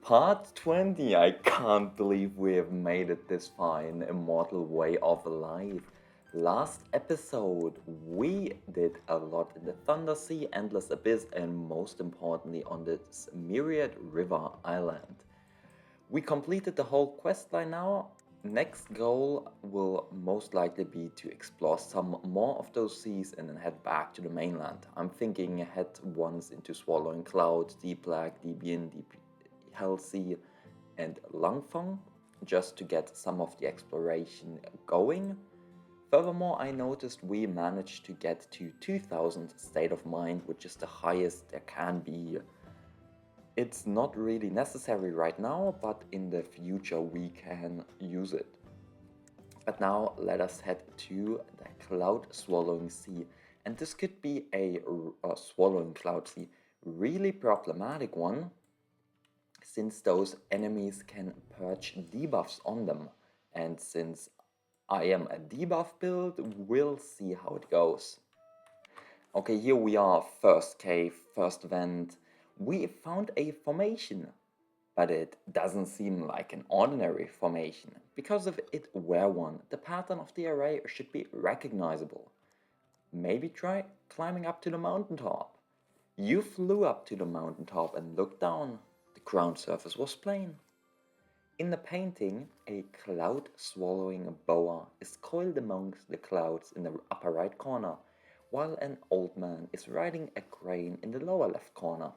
Part 20. I can't believe we have made it this far in Immortal Way of Life. Last episode, we did a lot in the Thunder Sea, Endless Abyss, and most importantly on this Myriad River Island. We completed the whole questline now. Next goal will most likely be to explore some more of those seas and then head back to the mainland. I'm thinking head once into Swallowing Cloud, Deep Black, Deep Yin, Deep Hell Sea, and Langfang, just to get some of the exploration going. Furthermore, I noticed we managed to get to 2000 state of mind, which is the highest there can be. It's not really necessary right now, but in the future we can use it. But now let us head to the Cloud Swallowing Sea. And this could be a Swallowing Cloud Sea, really problematic one, since those enemies can perch debuffs on them. And since I am a debuff build, we'll see how it goes. Okay, here we are, first cave, first vent. We found a formation, but it doesn't seem like an ordinary formation. Because if it were one, the pattern of the array should be recognizable. Maybe try climbing up to the mountaintop. You flew up to the mountaintop and looked down. The ground surface was plain. In the painting, a cloud-swallowing boa is coiled amongst the clouds in the upper right corner, while an old man is riding a crane in the lower left corner.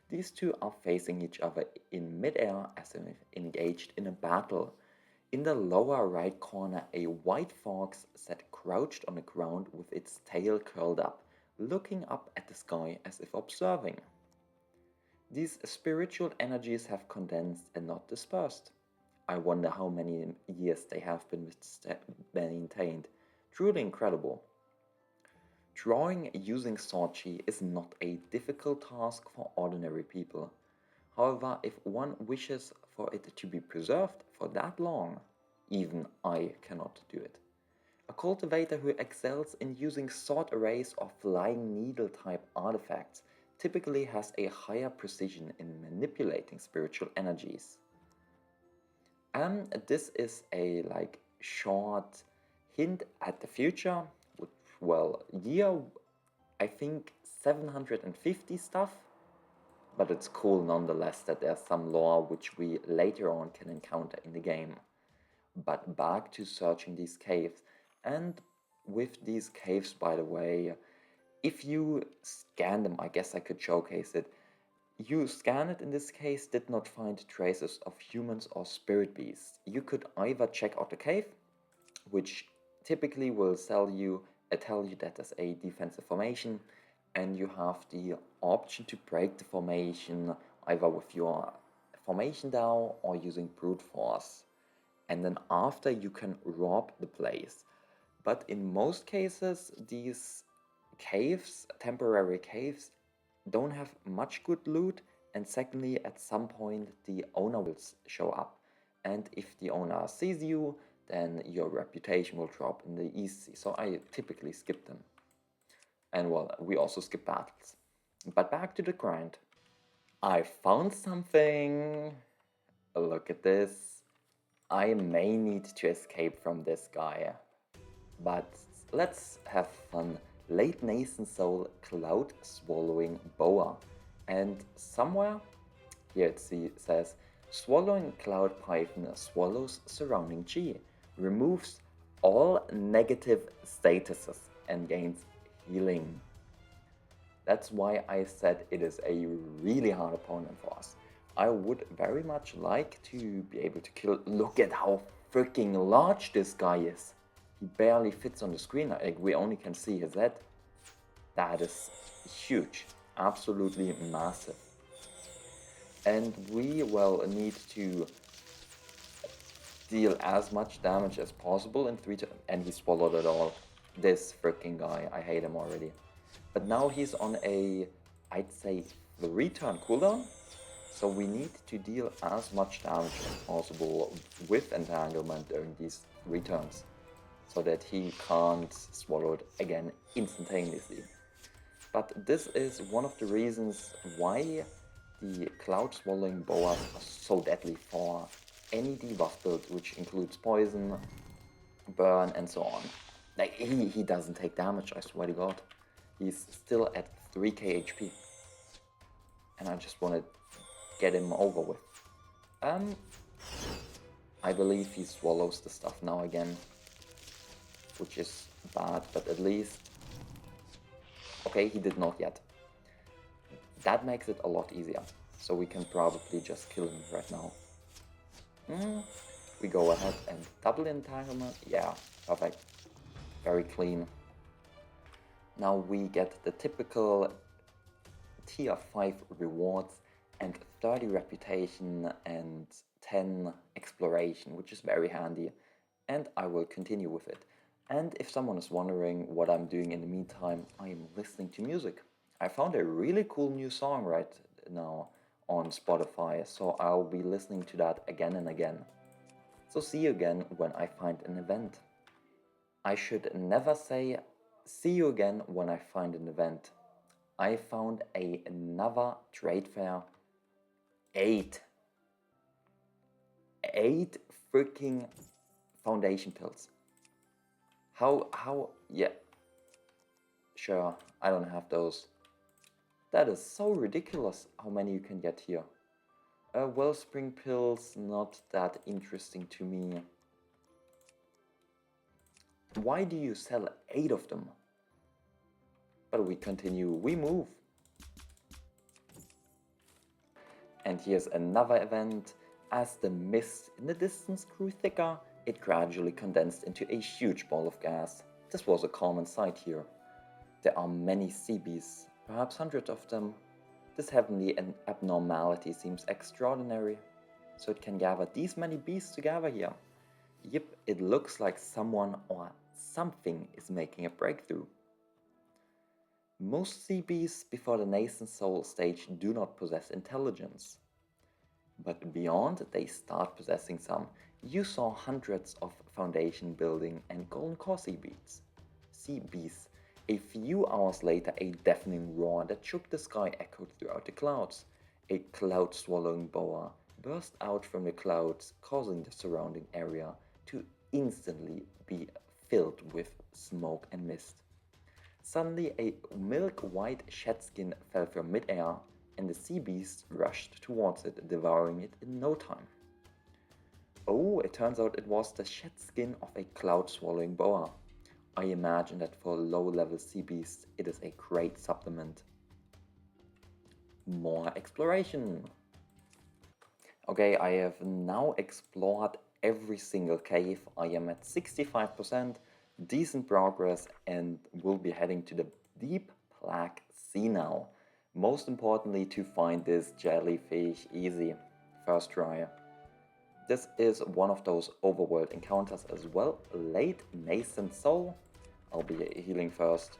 These two are facing each other in midair as if engaged in a battle. In the lower right corner, a white fox sat crouched on the ground with its tail curled up, looking up at the sky as if observing. These spiritual energies have condensed and not dispersed. I wonder how many years they have been maintained. Truly incredible. Drawing using sword chi is not a difficult task for ordinary people. However, if one wishes for it to be preserved for that long, even I cannot do it. A cultivator who excels in using sword arrays or flying needle type artifacts typically has a higher precision in manipulating spiritual energies. This is a short hint at the future. Well, year, I think 750 stuff, but it's cool nonetheless that there's some lore which we later on can encounter in the game. But back to searching these caves, and with these caves, by the way, if you scan them, I guess I could showcase it. You scan it in this case, did not find traces of humans or spirit beasts. You could either check out the cave, which typically will tell you that there's a defensive formation, and you have the option to break the formation either with your formation DAO or using brute force. And then after you can rob the place. But in most cases, these caves, temporary caves, don't have much good loot, and secondly, at some point the owner will show up, and if the owner sees you, then your reputation will drop in the East Sea, so I typically skip them. And well, we also skip battles. But back to the grind. I found something! Look at this. I may need to escape from this guy. But let's have fun. Late Nascent Soul Cloud Swallowing Boa. And somewhere here it says Swallowing Cloud Python swallows surrounding chi, removes all negative statuses and gains healing. That's why I said it is a really hard opponent for us. I would very much like to be able to kill. Look at how freaking large this guy is. He barely fits on the screen, like we only can see his head. That is huge, absolutely massive. And we, well, need to deal as much damage as possible in 3 turns, and he swallowed it all. This freaking guy, I hate him already. But now he's on a, I'd say, 3-turn cooldown, so we need to deal as much damage as possible with entanglement during these 3 turns, so that he can't swallow it again instantaneously. But this is one of the reasons why The Cloud Swallowing Boas are so deadly for any debuff build, which includes poison, burn, and so on. Like, he doesn't take damage, I swear to god. He's still at 3k HP. And I just want to get him over with. I believe he swallows the stuff now again, which is bad, but at least... Okay, he did not yet. That makes it a lot easier, so we can probably just kill him right now. We go ahead and double entanglement. Yeah, perfect. Very clean. Now we get the typical tier 5 rewards and 30 reputation and 10 exploration, which is very handy, and I will continue with it. And if someone is wondering what I'm doing in the meantime, I am listening to music. I found a really cool new song right now on Spotify, so I'll be listening to that again and again. So see you again when I find an event. I should never say see you again when I find an event. I found another trade fair. 8 freaking foundation pills. How, yeah. Sure, I don't have those. That is so ridiculous how many you can get here. Wellspring pills, not that interesting to me. Why do you sell 8 of them? But we continue, we move. And here's another event. As the mist in the distance grew thicker, it gradually condensed into a huge ball of gas. This was a common sight here. There are many sea beasts, perhaps hundreds of them. This heavenly abnormality seems extraordinary. So it can gather these many beasts together here. Yep, it looks like someone or something is making a breakthrough. Most sea beasts before the nascent soul stage do not possess intelligence. But beyond, they start possessing some. You saw hundreds of foundation building and golden core sea beasts. A few hours later, a deafening roar that shook the sky echoed throughout the clouds. A cloud-swallowing boa burst out from the clouds, causing the surrounding area to instantly be filled with smoke and mist. Suddenly, a milk-white shedskin fell from mid-air, and the sea beast rushed towards it, devouring it in no time. Oh, it turns out it was the shedskin of a cloud-swallowing boa. I imagine that for low-level sea beasts, it is a great supplement. More exploration. Okay, I have now explored every single cave. I am at 65%, decent progress, and will be heading to the deep black sea now. Most importantly, to find this jellyfish easy. First try. This is one of those overworld encounters as well. Late nascent soul. I'll be healing first.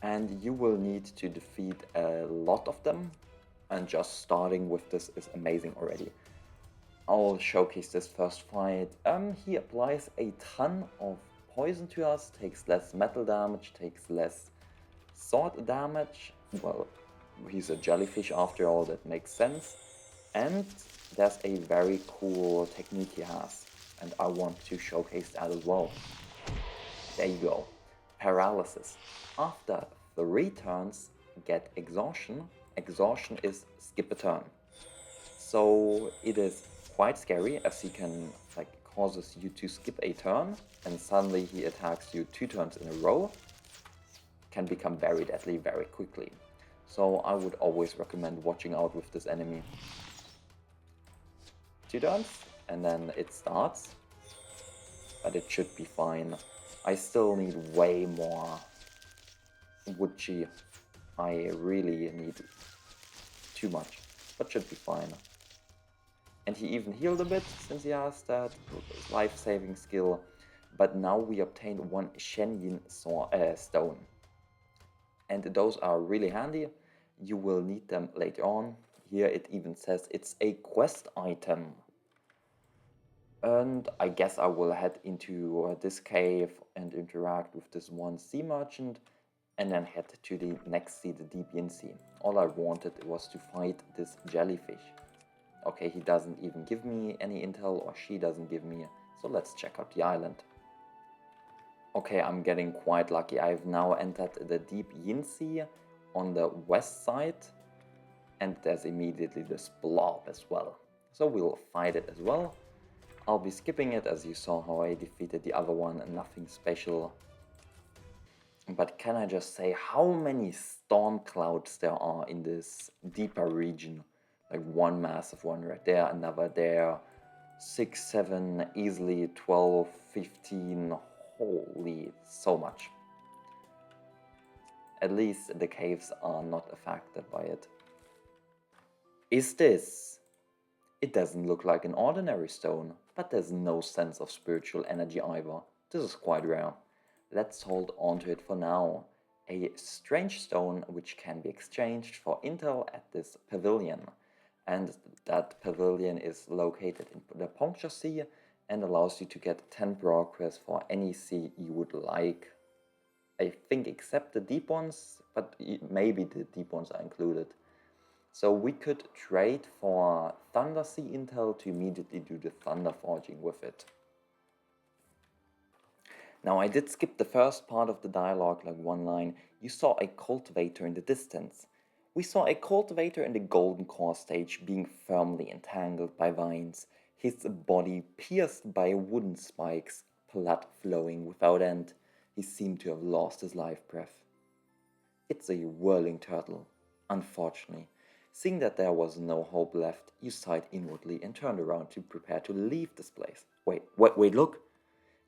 And you will need to defeat a lot of them. And just starting with this is amazing already. I'll showcase this first fight. He applies a ton of poison to us, takes less metal damage, takes less sword damage. Well, he's a jellyfish after all, that makes sense. And there's a very cool technique he has, and I want to showcase that as well. There you go. Paralysis. After 3 turns, get exhaustion. Exhaustion is skip a turn. So it is quite scary, as he can causes you to skip a turn, and suddenly he attacks you 2 turns in a row. Can become very deadly very quickly. So I would always recommend watching out with this enemy. 2 turns, and then it starts. But it should be fine. I still need way more wood chi. I really need too much, but should be fine. And he even healed a bit since he has that life-saving skill. But now we obtained 1 Caegyun stone. And those are really handy. You will need them later on. Here it even says it's a quest item. And I guess I will head into this cave and interact with this one sea merchant. and then head to the next sea, the deep Yin Sea. All I wanted was to fight this jellyfish. Okay, he doesn't even give me any intel, or she doesn't give me, so let's check out the island. Okay, I'm getting quite lucky. I've now entered the deep Yin Sea on the west side, and there's immediately this blob as well. So we'll fight it as well. I'll be skipping it, as you saw how I defeated the other one, and nothing special. But can I just say how many storm clouds there are in this deeper region? Like one massive one right there, another there, 6, 7, easily 12, 15, holy, so much. At least the caves are not affected by it. Is this? It doesn't look like an ordinary stone, but there's no sense of spiritual energy either. This is quite rare. Let's hold on to it for now. A strange stone which can be exchanged for intel at this pavilion. And that pavilion is located in the Puncture Sea and allows you to get 10 progress for any sea you would like. I think except the deep ones, but maybe the deep ones are included. So we could trade for Thunder Sea intel to immediately do the Thunder Forging with it. Now I did skip the first part of the dialogue, like one line. You saw a cultivator in the distance. We saw a cultivator in the golden core stage being firmly entangled by vines, his body pierced by wooden spikes, blood flowing without end. He seemed to have lost his life breath. It's a whirling turtle. Unfortunately, seeing that there was no hope left, you sighed inwardly and turned around to prepare to leave this place. Wait, look!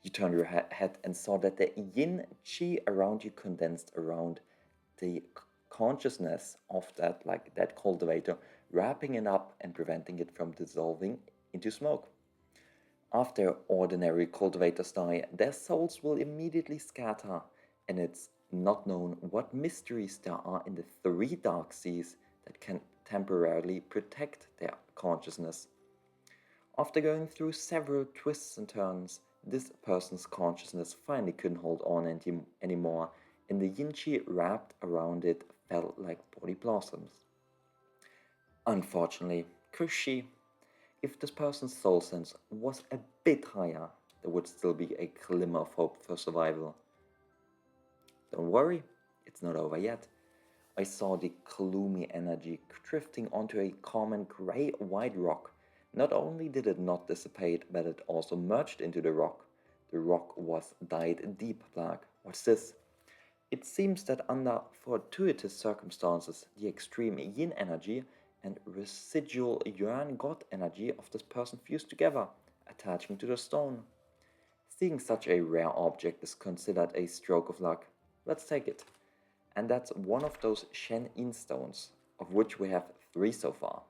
You turned your head and saw that the yin chi around you condensed around the consciousness of that cultivator, wrapping it up and preventing it from dissolving into smoke. After ordinary cultivators die, their souls will immediately scatter, and it's not known what mysteries there are in the 3 dark seas that can temporarily protect their consciousness. After going through several twists and turns, this person's consciousness finally couldn't hold on anymore, and the yin chi wrapped around it fell like body blossoms. Unfortunately, Kushi, if this person's soul sense was a bit higher, there would still be a glimmer of hope for survival. Don't worry, it's not over yet. I saw the gloomy energy drifting onto a common grey-white rock. Not only did it not dissipate, but it also merged into the rock. The rock was dyed deep black. What's this? It seems that under fortuitous circumstances, the extreme yin energy and residual yuan god energy of this person fused together, attaching to the stone. Seeing such a rare object is considered a stroke of luck. Let's take it. And that's one of those Shen Yin stones, of which we have 3 so far.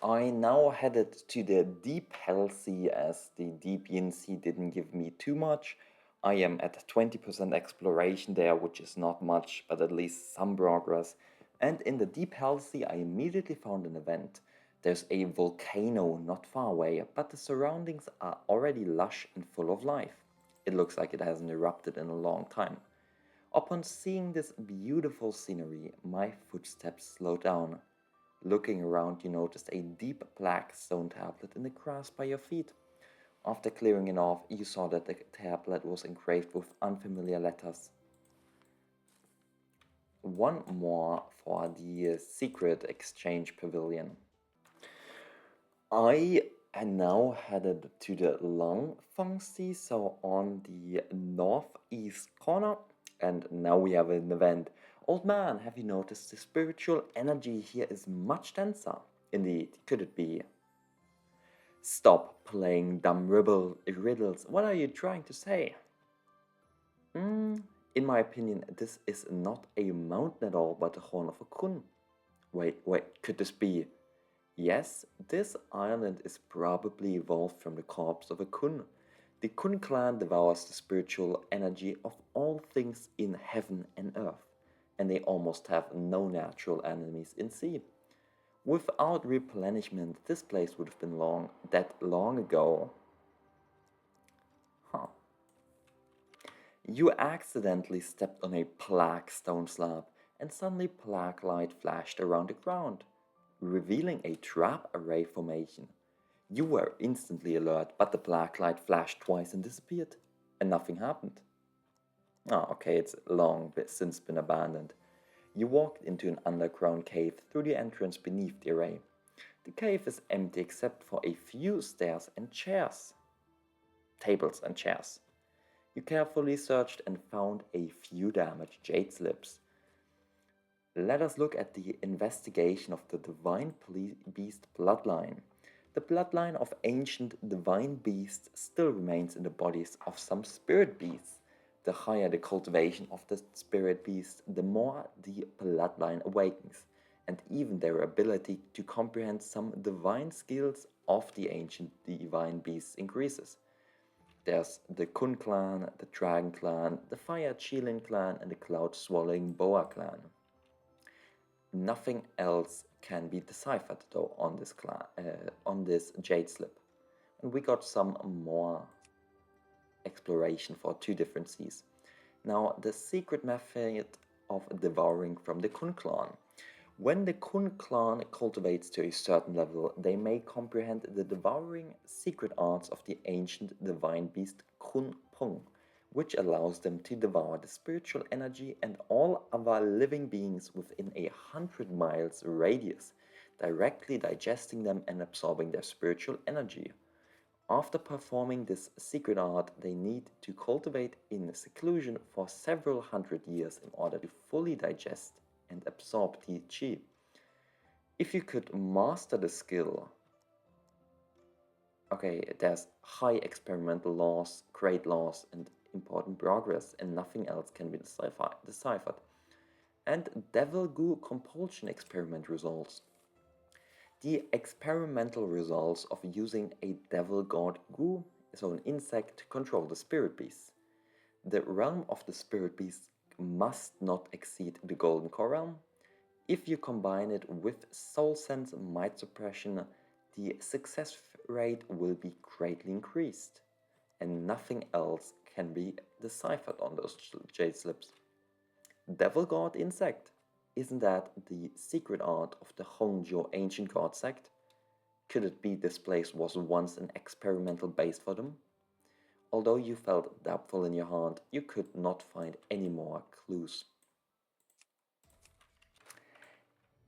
I now headed to the Deep Hell Sea, as the Deep Yin Sea didn't give me too much. I am at 20% exploration there, which is not much, but at least some progress. And in the Deep Hell Sea I immediately found an event. There's a volcano not far away, but the surroundings are already lush and full of life. It looks like it hasn't erupted in a long time. Upon seeing this beautiful scenery, my footsteps slowed down. Looking around, you noticed a deep black stone tablet in the grass by your feet. After clearing it off, you saw that the tablet was engraved with unfamiliar letters. One more for the secret exchange pavilion. I now headed to the Langfang Sea, so on the northeast corner, and now we have an event. Old man, have you noticed the spiritual energy here is much denser? Indeed, could it be? Stop playing dumb riddles. What are you trying to say? In my opinion, this is not a mountain at all, but the horn of a kun. Wait, could this be? Yes, this island is probably evolved from the corpse of a kun. The Kun clan devours the spiritual energy of all things in heaven and earth, and they almost have no natural enemies in sea. Without replenishment, this place would have been dead long ago. Huh. You accidentally stepped on a black stone slab, and suddenly black light flashed around the ground, revealing a trap array formation. You were instantly alert, but the black light flashed twice and disappeared, and nothing happened. Oh, okay, it's long since been abandoned. You walked into an underground cave through the entrance beneath the array. The cave is empty except for a few stairs and chairs. Tables and chairs. You carefully searched and found a few damaged jade slips. Let us look at the investigation of the divine beast bloodline. The bloodline of ancient divine beasts still remains in the bodies of some spirit beasts. The higher the cultivation of the spirit beast, the more the bloodline awakens, and even their ability to comprehend some divine skills of the ancient divine beasts increases. There's the Kun clan, the Dragon clan, the Fire Chilin clan, and the Cloud Swallowing Boa clan. Nothing else can be deciphered though on this jade slip, and we got some more exploration for two different seas. Now, the secret method of devouring from the Kun clan. When the Kun clan cultivates to a certain level, they may comprehend the devouring secret arts of the ancient divine beast Kun Pung, which allows them to devour the spiritual energy and all other living beings within 100 miles radius, directly digesting them and absorbing their spiritual energy. After performing this secret art, they need to cultivate in seclusion for several hundred years in order to fully digest and absorb the chi. If you could master the skill, okay, there's high experimental loss, great loss, and important progress, and nothing else can be deciphered. And devil goo compulsion experiment results. The experimental results of using a devil god goo, so an insect, to control the spirit beasts. The realm of the spirit beasts must not exceed the golden core realm. If you combine it with soul sense might suppression, the success rate will be greatly increased, and nothing else can be deciphered on those jade slips. Devil god insect. Isn't that the secret art of the Hongzhou ancient god sect? Could it be this place was once an experimental base for them? Although you felt doubtful in your heart, you could not find any more clues.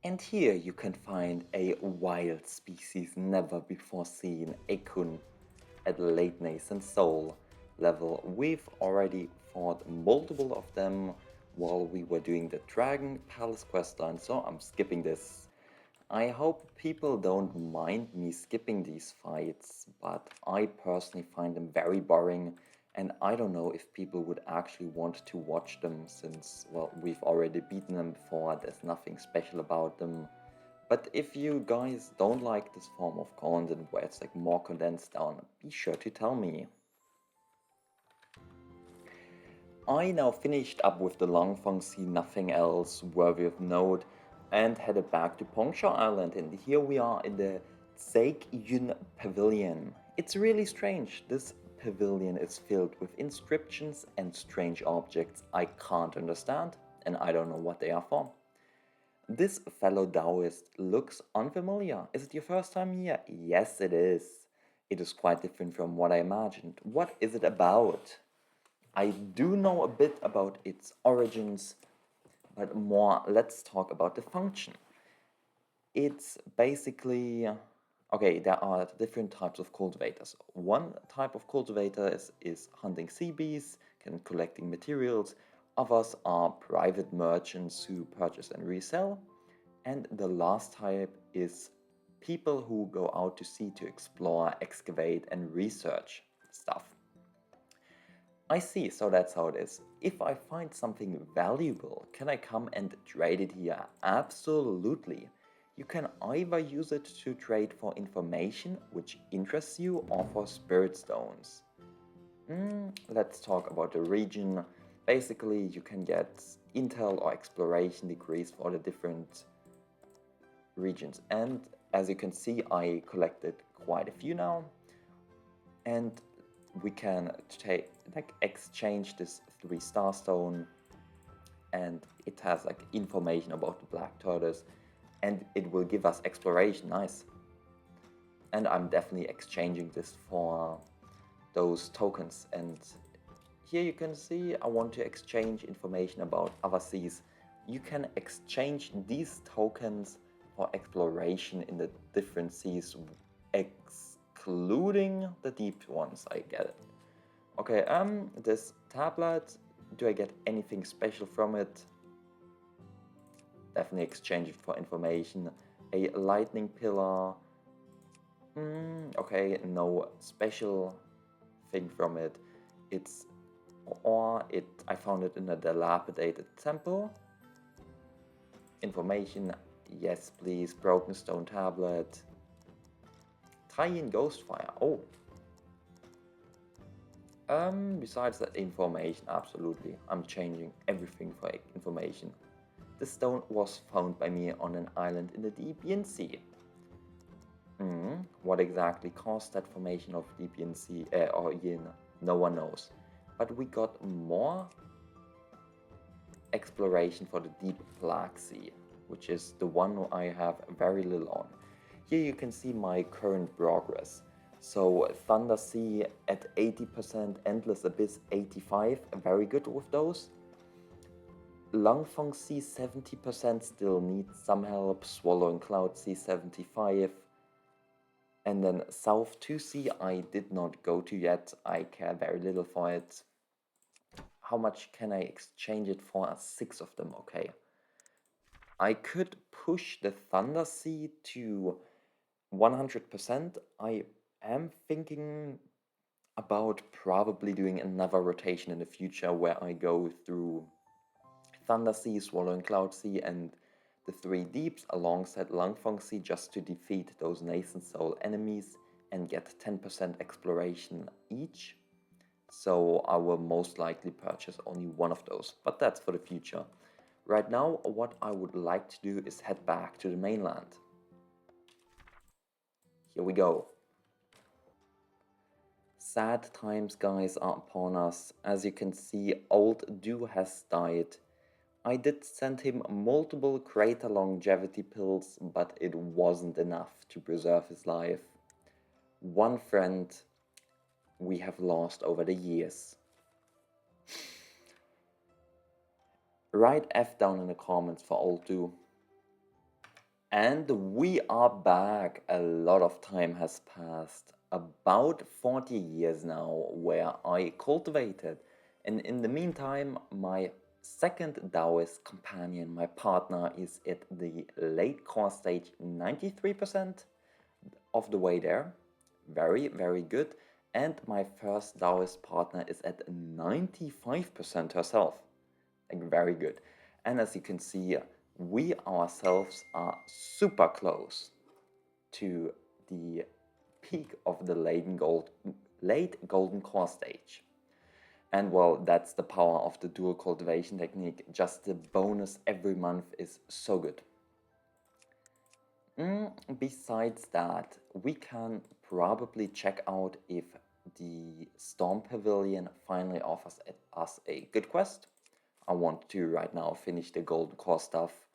And here you can find a wild species never before seen, a kun, at late nascent soul level. We've already fought multiple of them while we were doing the Dragon Palace questline, so I'm skipping this. I hope people don't mind me skipping these fights, but I personally find them very boring, and I don't know if people would actually want to watch them since, well, we've already beaten them before, there's nothing special about them. But if you guys don't like this form of content where it's like more condensed down, be sure to tell me. I now finished up with the Langfang Sea, nothing else worthy of note, and headed back to Pongsha Island, and here we are in the Caegyun Pavilion. It's really strange. This pavilion is filled with inscriptions and strange objects I can't understand, and I don't know what they are for. This fellow Daoist looks unfamiliar. Is it your first time here? Yes, it is. It is quite different from what I imagined. What is it about? I do know a bit about its origins, but more, let's talk about the function. It's basically, okay, there are different types of cultivators. One type of cultivator is hunting sea beasts and collecting materials. Others are private merchants who purchase and resell. And the last type is people who go out to sea to explore, excavate, and research stuff. I see, so that's how it is. If I find something valuable, can I come and trade it here? Absolutely. You can either use it to trade for information which interests you or for spirit stones. Let's talk about the region. Basically, you can get intel or exploration degrees for the different regions. And as you can see, I collected quite a few now. And we can like exchange this 3-star stone, and it has like information about the black tortoise, and it will give us exploration. Nice. And I'm definitely exchanging this for those tokens. And here you can see I want to exchange information about other seas. You can exchange these tokens for exploration in the different seas, excluding the deep ones. I get it. Okay, this tablet, do I get anything special from it? Definitely exchange it for information. A lightning pillar. Okay, no special thing from it. I found it in a dilapidated temple. Information, yes please. Broken stone tablet. Tie-in Ghostfire. Oh. Besides that information, absolutely. I'm changing everything for information. The stone was found by me on an island in the deep Yin Sea. What exactly caused that formation of deep Yin Sea or Yin? No one knows. But we got more exploration for the deep Black Sea, which is the one I have very little on. Here you can see my current progress. So Thunder Sea at 80%, Endless Abyss 85%, very good with those. Langfang Sea 70%, still needs some help. Swallowing Cloud Sea 75%. And then South 2 Sea I did not go to yet, I care very little for it. How much can I exchange it for? 6 of them, okay. I could push the Thunder Sea to 100%. I am thinking about probably doing another rotation in the future where I go through Thunder Sea, Swallowing Cloud Sea, and the 3 deeps alongside Langfang Sea just to defeat those Nascent Soul enemies and get 10% exploration each. So I will most likely purchase only one of those, but that's for the future. Right now, what I would like to do is head back to the mainland. Here we go. Sad times, guys, are upon us. As you can see, old Do has died. I did send him multiple greater longevity pills, but it wasn't enough to preserve his life. One friend we have lost over the years. Write F down in the comments for old Do. And we are back. A lot of time has passed. About 40 years now, where I cultivated. And in the meantime, my second Daoist companion, my partner, is at the late core stage, 93% of the way there. Very, very good. And my first Daoist partner is at 95% herself. Like, very good. And as you can see, we ourselves are super close to the peak of the late golden core stage. And well, that's the power of the dual cultivation technique. Just the bonus every month is so good. Besides that, we can probably check out if the Storm Pavilion finally offers us a good quest. I want to right now finish the golden core stuff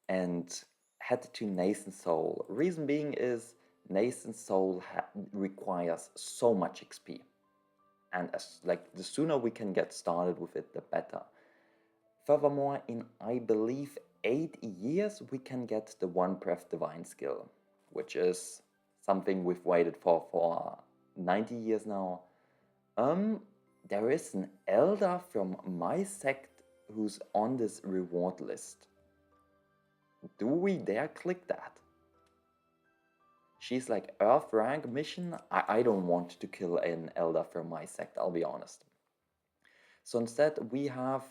and head to Nascent Soul. Reason being is Nascent Soul requires so much XP, and the sooner we can get started with it, the better. Furthermore, in I believe 8 years we can get the One Breath Divine skill, which is something we've waited for 90 years now. There is an elder from my sect who's on this reward list. Do we dare click that? She's like Earth rank mission. I don't want to kill an elder from my sect, I'll be honest. So instead we have,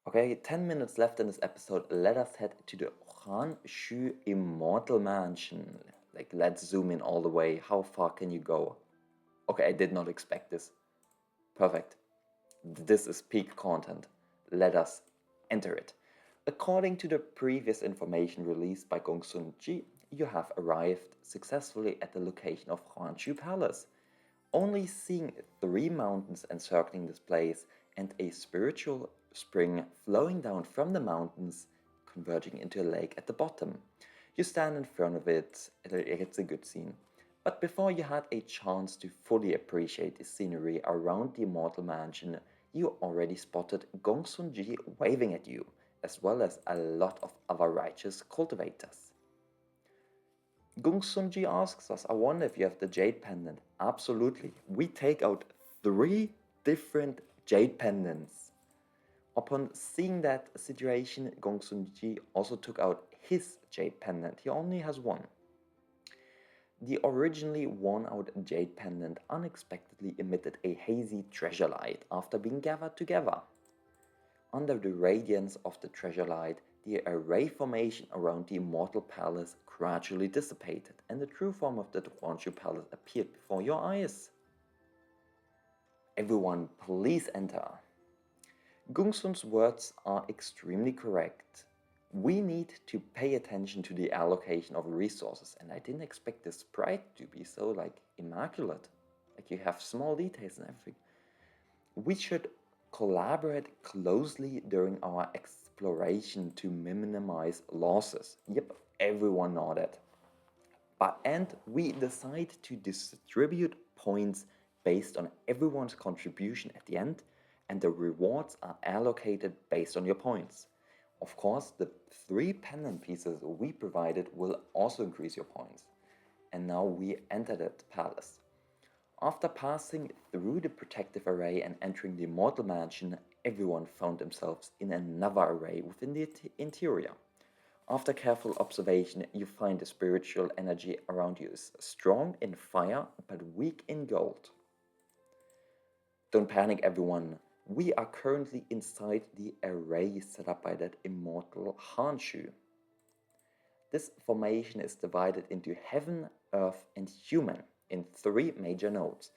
okay, 10 minutes left in this episode. Let us head to the Hanxu Immortal Mansion. Like, let's zoom in all the way. How far can you go? Okay, I did not expect this. Perfect. This is peak content. Let us enter it. According to the previous information released by Gongsun Ji, you have arrived successfully at the location of Hanxu Palace. Only seeing 3 mountains encircling this place and a spiritual spring flowing down from the mountains, converging into a lake at the bottom. You stand in front of it, it's a good scene. But before you had a chance to fully appreciate the scenery around the Immortal Mansion, you already spotted Gongsun-ji waving at you, as well as a lot of other righteous cultivators. Gongsun-ji asks us, I wonder if you have the jade pendant. Absolutely. We take out 3 different jade pendants. Upon seeing that situation, Gongsun-ji also took out his jade pendant. He only has 1. The originally worn out jade pendant unexpectedly emitted a hazy treasure light after being gathered together. Under the radiance of the treasure light, the array formation around the Immortal Palace gradually dissipated, and the true form of the Hanxu Palace appeared before your eyes. Everyone, please enter. Gongsun's words are extremely correct. We need to pay attention to the allocation of resources, and I didn't expect the sprite to be so immaculate. You have small details and everything. We should collaborate closely during our exploration to minimize losses. Yep, everyone nodded. And we decide to distribute points based on everyone's contribution at the end, and the rewards are allocated based on your points. Of course, the 3 pendant pieces we provided will also increase your points. And now we enter the palace. After passing through the protective array and entering the Immortal Mansion, everyone found themselves in another array within the interior. After careful observation, you find the spiritual energy around you is strong in fire but weak in gold. Don't panic, everyone. We are currently inside the array set up by that immortal Hanxu. This formation is divided into heaven, earth, and human in 3 major nodes,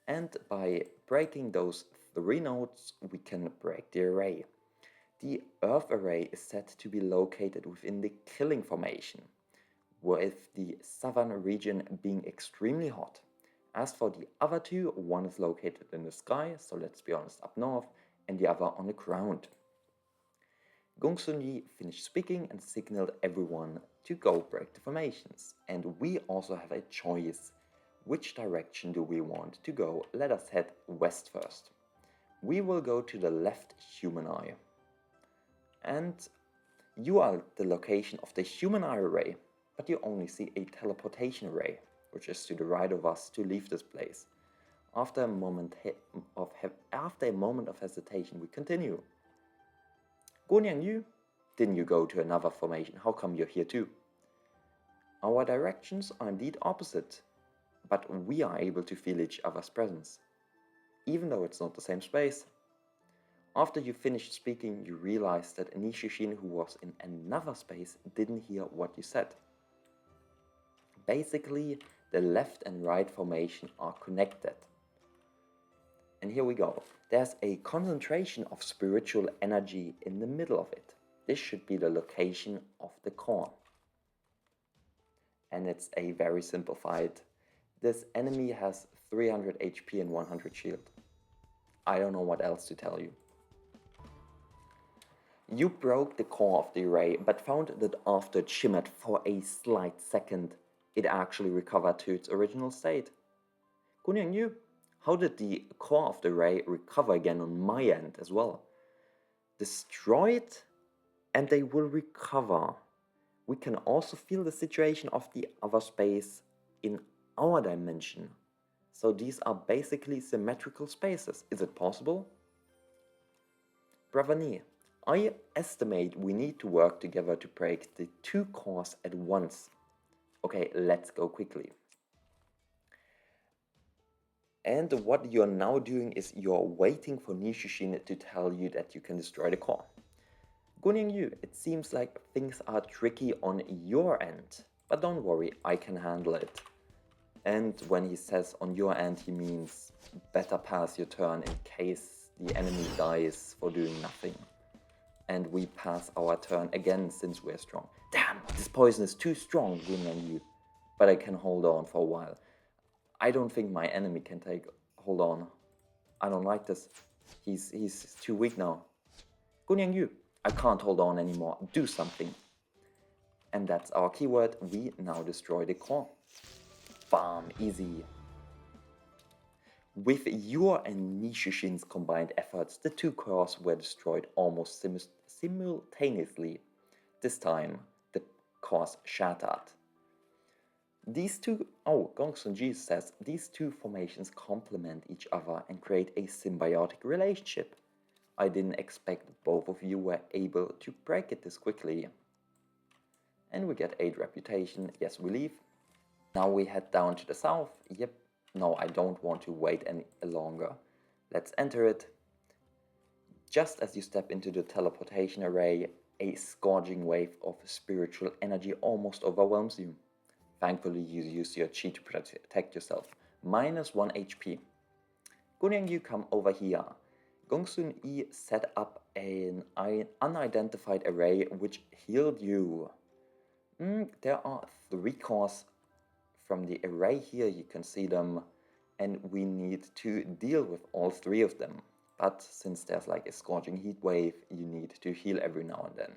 and by breaking those 3 nodes, we can break the array. The earth array is said to be located within the killing formation, with the southern region being extremely hot. As for the other 2, one is located in the sky, so let's be honest, up north, and the other on the ground. Gongsun-ji finished speaking and signaled everyone to go break the formations. And we also have a choice. Which direction do we want to go? Let us head west first. We will go to the left human eye. And you are at the location of the human eye array, but you only see a teleportation array, which is to the right of us to leave this place. After a moment of hesitation, we continue. Guanyang Yu, didn't you go to another formation? How come you're here too? Our directions are indeed opposite, but we are able to feel each other's presence, even though it's not the same space. After you finished speaking, you realized that Nishushin, who was in another space, didn't hear what you said. Basically, the left and right formation are connected. And here we go. There's a concentration of spiritual energy in the middle of it. This should be the location of the core. And it's a very simple fight. This enemy has 300 HP and 100 shield. I don't know what else to tell you. You broke the core of the array, but found that after it shimmered for a slight second, it actually recovered to its original state. Guanyang Yu, how did the core of the array recover again on my end as well? Destroy it, and they will recover. We can also feel the situation of the other space in our dimension. So these are basically symmetrical spaces. Is it possible? Bravani, I estimate we need to work together to break the 2 cores at once. Okay, let's go quickly. And what you're now doing is you're waiting for Nishushin to tell you that you can destroy the core. Guanyang Yu, it seems like things are tricky on your end, but don't worry, I can handle it. And when he says on your end, he means better pass your turn in case the enemy dies for doing nothing. And we pass our turn again since we're strong. Damn, this poison is too strong, Guanyang Yu, but I can hold on for a while. I don't think my enemy can take... Hold on. I don't like this. He's too weak now. Gunyang Yu, I can't hold on anymore. Do something. And that's our keyword. We now destroy the core. Bam, easy. With your and Nishushin's combined efforts, the two cores were destroyed almost simultaneously. This time, the cores shattered. These two... Oh, Gongsun-ji says these two formations complement each other and create a symbiotic relationship. I didn't expect both of you were able to break it this quickly. And we get 8 reputation. Yes, we leave. Now we head down to the south. Yep. No, I don't want to wait any longer. Let's enter it. Just as you step into the teleportation array, a scourging wave of spiritual energy almost overwhelms you. Thankfully, you use your chi to protect yourself. -1 HP. Gunyang Yu, come over here. Gongsun Yi set up an unidentified array which healed you. There are 3 cores from the array here, you can see them, and we need to deal with all 3 of them. But since there's like a scorching heat wave, you need to heal every now and then.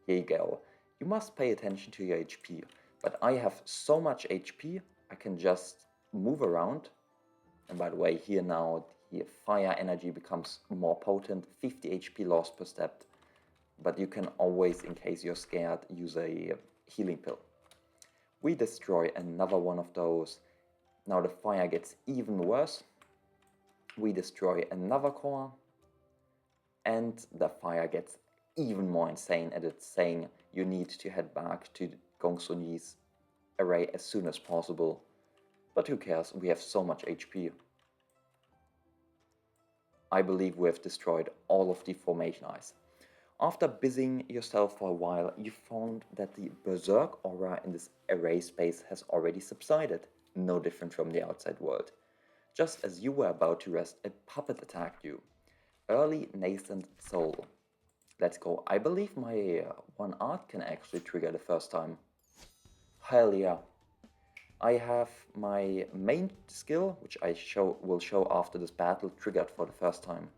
Here you go. You must pay attention to your HP, but I have so much HP, I can just move around. And by the way, here now, the fire energy becomes more potent, 50 HP loss per step. But you can always, in case you're scared, use a healing pill. We destroy another one of those. Now the fire gets even worse. We destroy another core. And the fire gets even more insane, and it's saying you need to head back to Gongsun Yi's array as soon as possible. But who cares, we have so much HP. I believe we have destroyed all of the formation eyes. After busying yourself for a while, you found that the berserk aura in this array space has already subsided, no different from the outside world. Just as you were about to rest, a puppet attacked you. Early nascent soul. Let's go. I believe my one art can actually trigger the first time. Hell yeah. I have my main skill, which I will show after this battle, triggered for the first time.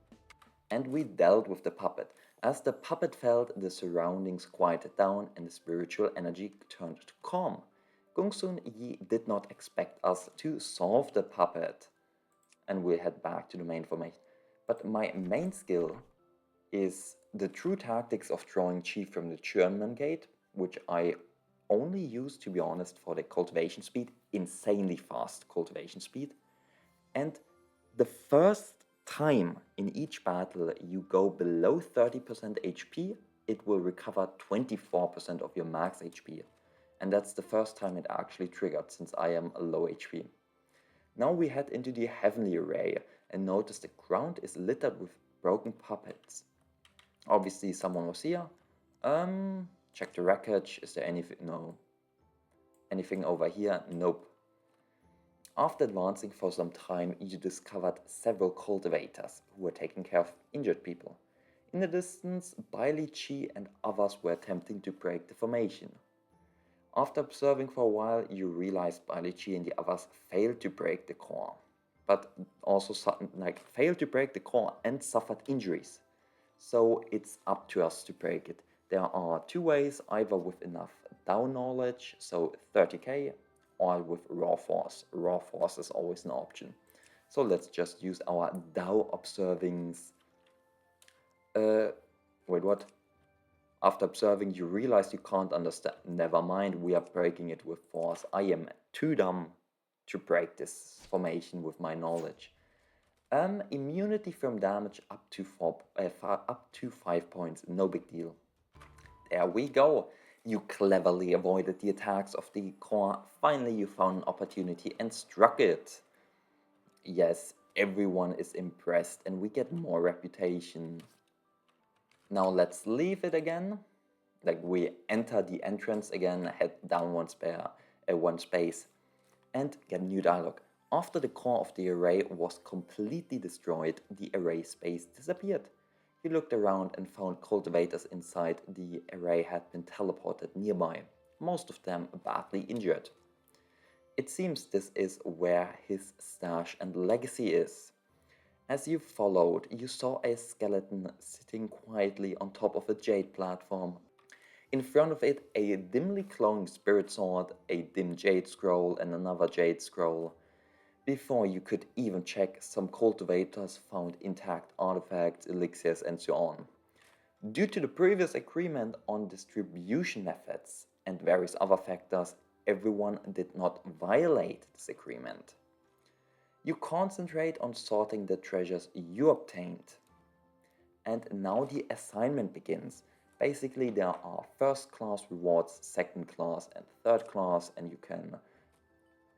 And we dealt with the puppet. As the puppet felt, the surroundings quieted down and the spiritual energy turned to calm. Gongsun Yi did not expect us to solve the puppet. And we'll head back to the main formation. But my main skill is the true tactics of drawing chi from the Chunman gate, which I only use, to be honest, for the cultivation speed, insanely fast cultivation speed. And the first time in each battle you go below 30% HP, it will recover 24% of your max HP. And that's the first time it actually triggered, since I am a low HP. Now we head into the heavenly array and notice the ground is littered with broken puppets. Obviously someone was here. Check the wreckage. Is there anything? No. Anything over here? Nope. After advancing for some time, you discovered several cultivators who were taking care of injured people. In the distance, Bailey Chi and others were attempting to break the formation. After observing for a while, you realized Bailey Chi and the others failed to break the core. But also failed to break the core and suffered injuries. So it's up to us to break it. There are 2 ways, either with enough DAO knowledge, so 30k, or with raw force. Raw force is always an option. So let's just use our DAO observings. Wait, what? After observing, you realize you can't understand. Never mind, we are breaking it with force. I am too dumb to break this formation with my knowledge. Immunity from damage up to 5 points, no big deal. There we go. You cleverly avoided the attacks of the core. Finally, you found an opportunity and struck it. Yes, everyone is impressed and we get more reputation. Now let's leave it again. Like, we enter the entrance again, head down one space, and get new dialogue. After the core of the array was completely destroyed, the array space disappeared. You looked around and found cultivators inside the array had been teleported nearby, most of them badly injured. It seems this is where his stash and legacy is. As you followed, you saw a skeleton sitting quietly on top of a jade platform. In front of it, a dimly glowing spirit sword, a dim jade scroll, and another jade scroll. Before you could even check, some cultivators found intact artifacts, elixirs, and so on. Due to the previous agreement on distribution methods and various other factors, everyone did not violate this agreement. You concentrate on sorting the treasures you obtained. And now the assignment begins. Basically, there are first class rewards, second class, and third class, and you can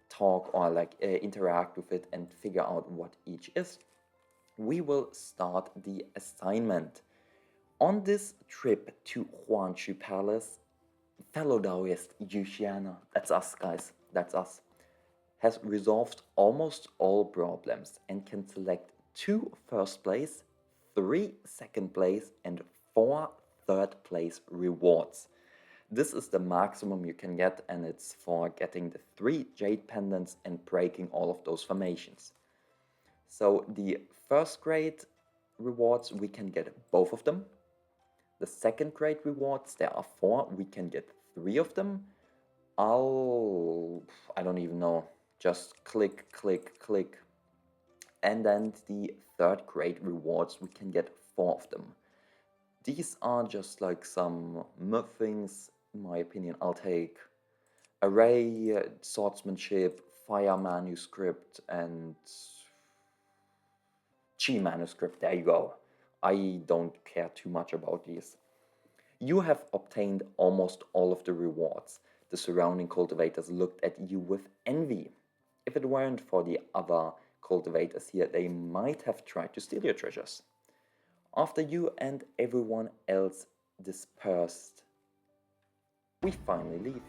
talk or interact with it and figure out what each is. We will start the assignment. On this trip to Hanxu Palace, fellow Daoist Yuxiana, that's us guys, that's us, has resolved almost all problems and can select 2 first place, 3 second place, and 4 third place rewards. This is the maximum you can get, and it's for getting the 3 jade pendants and breaking all of those formations. So the first grade rewards, we can get both of them. The second grade rewards, there are 4, we can get 3 of them. I don't even know, just click, click, click. And then the third grade rewards, we can get 4 of them. These are just like some things, in my opinion. I'll take Array, Swordsmanship, Fire Manuscript, and Chi Manuscript. There you go. I don't care too much about these. You have obtained almost all of the rewards. The surrounding cultivators looked at you with envy. If it weren't for the other cultivators here, they might have tried to steal your treasures. After you and everyone else dispersed, we finally leave,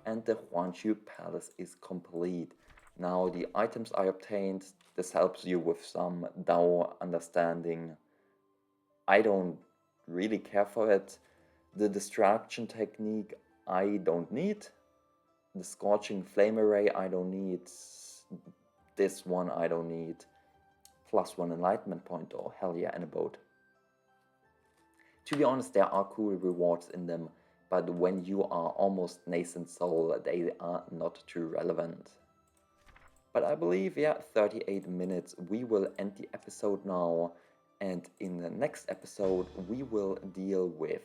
and the Hanxu Palace is complete. Now the items I obtained, this helps you with some Dao understanding. I don't really care for it. The distraction technique I don't need. The scorching flame array I don't need. This one I don't need. +1 enlightenment point, oh hell yeah, and a boat. To be honest, there are cool rewards in them, but when you are almost nascent soul, they are not too relevant. But I believe, yeah, 38 minutes. We will end the episode now, and in the next episode we will deal with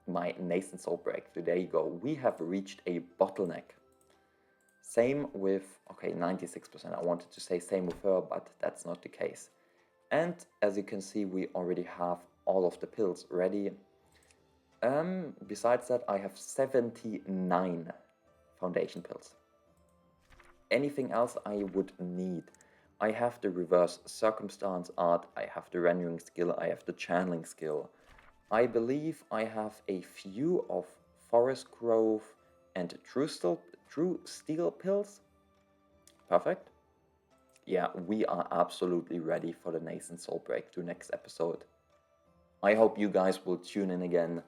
my nascent soul breakthrough. There you go. We have reached a bottleneck. Same with, okay, 96%. I wanted to say same with her, but that's not the case. And as you can see, we already have all of the pills ready. Besides that, I have 79 foundation pills. Anything else I would need? I have the reverse circumstance art, I have the rendering skill, I have the channeling skill. I believe I have a few of forest growth and true steel pills. Perfect. Yeah, we are absolutely ready for the nascent soul breakthrough next episode. I hope you guys will tune in again.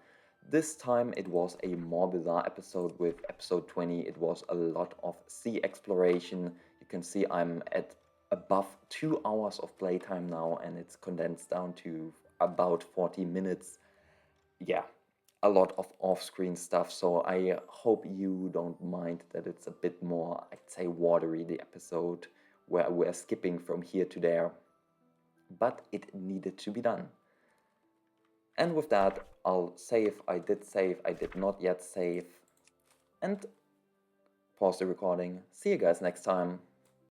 This time it was a more bizarre episode. With episode 20 it was a lot of sea exploration. You can see I'm at above 2 hours of playtime now, and it's condensed down to about 40 minutes. Yeah, a lot of off-screen stuff, so I hope you don't mind that it's a bit more, I'd say, watery, the episode, where we're skipping from here to there. But it needed to be done. And with that, I'll save, I did not yet save, and pause the recording. See you guys next time.